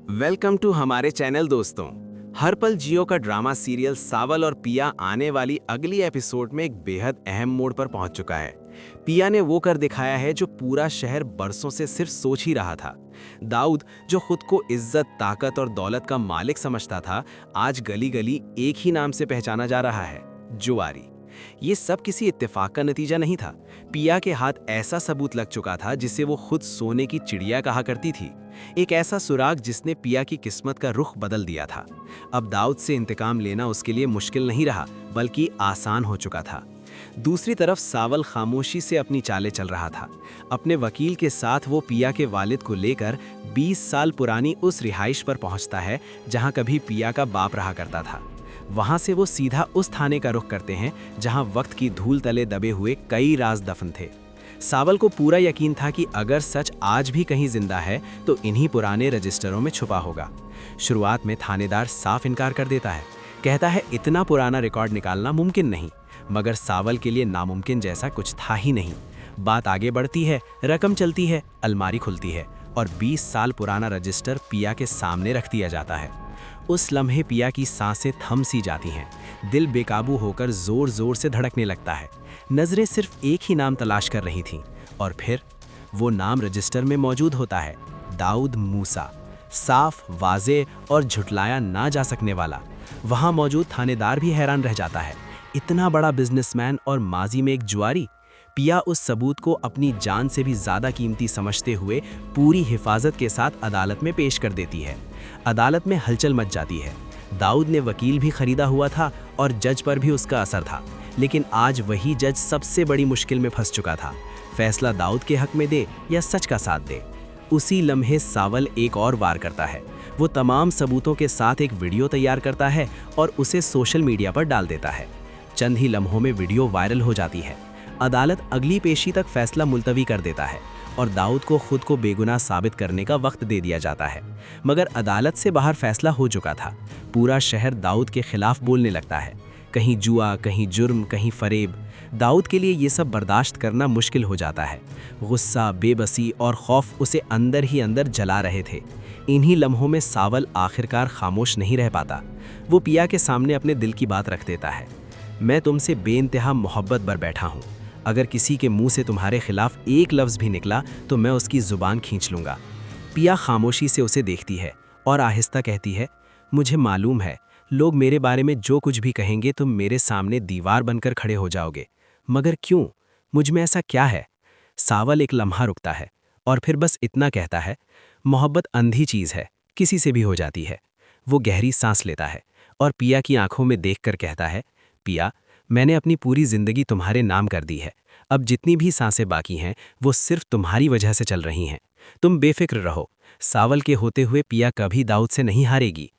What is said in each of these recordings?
Welcome to हमारे channel दोस्तों। हर पल जियो का ड्रामा सीरियल सावल और पिया आने वाली अगली एपिसोड में एक बेहद अहम मोड़ पर पहुंच चुका है। पिया ने वो कर दिखाया है जो पूरा शहर बरसों से सिर्फ सोच ही रहा था। दाऊद, जो खुद को इज्जत, ताकत और दौलत का मालिक समझता था, आज गली गली एक ही नाम से पहचाना जा रहा है, जुआरी। ये सब किसी इत्तेफाक का नतीजा नहीं था। पिया के हाथ ऐसा सबूत लग चुका था जिसे वो खुद सोने की चिड़िया कहा करती थी। एक ऐसा सुराग जिसने पिया की किस्मत का रुख बदल दिया था। अब दाऊद से इंतकाम लेना उसके लिए मुश्किल नहीं रहा, बल्कि आसान हो चुका था। दूसरी तरफ सावल खामोशी से अपनी चालें चल रहा था। अपने वकील के साथ वो पिया के वालिद को लेकर 20 साल पुरानी उस रिहाइश पर पहुंचता है जहां कभी पिया का बाप रहा करता था। वहां से वो सीधा उस थाने का रुख करते हैं जहां वक्त की धूल तले दबे हुए कई राज दफन थे। सावल को पूरा यकीन था कि अगर सच आज भी कहीं जिंदा है तो इन्हीं पुराने रजिस्टरों में छुपा होगा। शुरुआत में थानेदार साफ इनकार कर देता है, कहता है इतना पुराना रिकॉर्ड निकालना मुमकिन नहीं। मगर सावल के लिए नामुमकिन जैसा कुछ था ही नहीं। बात आगे बढ़ती है, रकम चलती है, अलमारी खुलती है और 20 साल पुराना रजिस्टर पिया के सामने रख दिया जाता है। उस लम्हे पिया की सांसें थम सी जाती हैं, दिल बेकाबू होकर जोर जोर से धड़कने लगता है। नजरें सिर्फ एक ही नाम तलाश कर रही थीं और फिर वो नाम रजिस्टर में मौजूद होता है, दाऊद मूसा। साफ, वाजे और झुटलाया ना जा सकने वाला। वहां मौजूद थानेदार भी हैरान रह जाता है, इतना बड़ा बिजनेसमैन और माजी में एक जुआरी। पिया उस सबूत को अपनी जान से भी ज्यादा कीमती समझते हुए पूरी हिफाजत के साथ अदालत में पेश कर देती है। अदालत में हलचल मच जाती है। दाऊद ने वकील भी खरीदा हुआ था और जज पर भी उसका असर था, लेकिन आज वही जज सबसे बड़ी मुश्किल में फंस चुका था। फैसला दाऊद के हक में दे या सच का साथ दे। उसी लम्हे सावल एक और वार करता है। वो तमाम सबूतों के साथ एक वीडियो तैयार करता है और उसे सोशल मीडिया पर डाल देता है। चंद ही लम्हों में वीडियो वायरल हो जाती है। अदालत अगली पेशी तक फैसला मुलतवी कर देता है और दाऊद को खुद को बेगुनाह साबित करने का वक्त दे दिया जाता है। मगर अदालत से बाहर फैसला हो चुका था। पूरा शहर दाऊद के खिलाफ बोलने लगता है, कहीं जुआ, कहीं जुर्म, कहीं फरेब। दाऊद के लिए ये सब बर्दाश्त करना मुश्किल हो जाता है। गुस्सा, बेबसी और खौफ उसे अंदर ही अंदर जला रहे थे। इन्हीं लम्हों में सावल आखिरकार खामोश नहीं रह पाता। वो पिया के सामने अपने दिल की बात रख देता है। मैं तुमसे बेइंतहा मोहब्बत पर बैठा हूँ। अगर किसी के मुंह से तुम्हारे खिलाफ एक लफ्ज़ भी निकला तो मैं उसकी ज़ुबान खींच लूँगा। पिया खामोशी से उसे देखती है और आहिस्ता कहती है, मुझे मालूम है लोग मेरे बारे में जो कुछ भी कहेंगे तुम मेरे सामने दीवार बनकर खड़े हो जाओगे, मगर क्यों? मुझ में ऐसा क्या है? सावल एक लम्हा रुकता है और फिर बस इतना कहता है, मोहब्बत अंधी चीज़ है, किसी से भी हो जाती है। वो गहरी सांस लेता है और पिया की आंखों में देखकर कहता है, पिया, मैंने अपनी पूरी जिंदगी तुम्हारे नाम कर दी है। अब जितनी भी सांसें बाकी हैं वो सिर्फ तुम्हारी वजह से चल रही हैं। तुम बेफिक्र रहो। सावल के होते हुए पिया कभी दाऊद से नहीं हारेगी।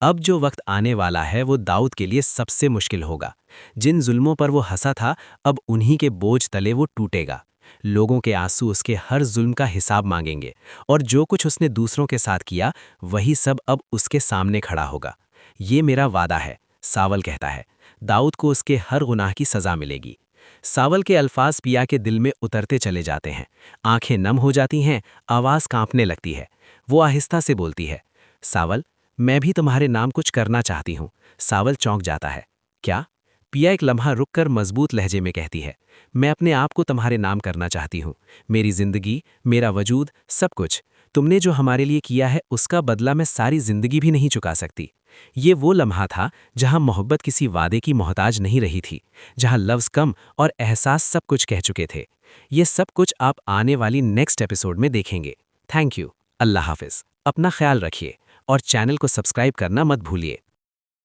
अब जो वक्त आने वाला है वो दाऊद के लिए सबसे मुश्किल होगा। जिन जुल्मों पर वो हंसा था, अब उन्हीं के बोझ तले वो टूटेगा। लोगों के आंसू उसके हर जुल्म का हिसाब मांगेंगे और जो कुछ उसने दूसरों के साथ किया वही सब अब उसके सामने खड़ा होगा। ये मेरा वादा है, सावल कहता है। दाऊद को उसके हर गुनाह की सजा मिलेगी। सावल के अल्फाज पिया के दिल में उतरते चले जाते हैं। आंखें नम हो जाती हैं, आवाज़ कांपने लगती है। वो आहिस्ता से बोलती है, सावल, मैं भी तुम्हारे नाम कुछ करना चाहती हूँ। सावल चौंक जाता है। क्या? पिया एक लम्हा रुककर मजबूत लहजे में कहती है, मैं अपने आप को तुम्हारे नाम करना चाहती हूँ। मेरी जिंदगी, मेरा वजूद, सब कुछ। तुमने जो हमारे लिए किया है उसका बदला मैं सारी जिंदगी भी नहीं चुका सकती। ये वो लम्हा था जहां मोहब्बत किसी वादे की मोहताज नहीं रही थी, जहां लफ्ज़ कम और एहसास सब कुछ कह चुके थे। ये सब कुछ आप आने वाली नेक्स्ट एपिसोड में देखेंगे। Thank you. अल्लाह हाफिज़। अपना ख्याल रखिए और चैनल को सब्सक्राइब करना मत भूलिए।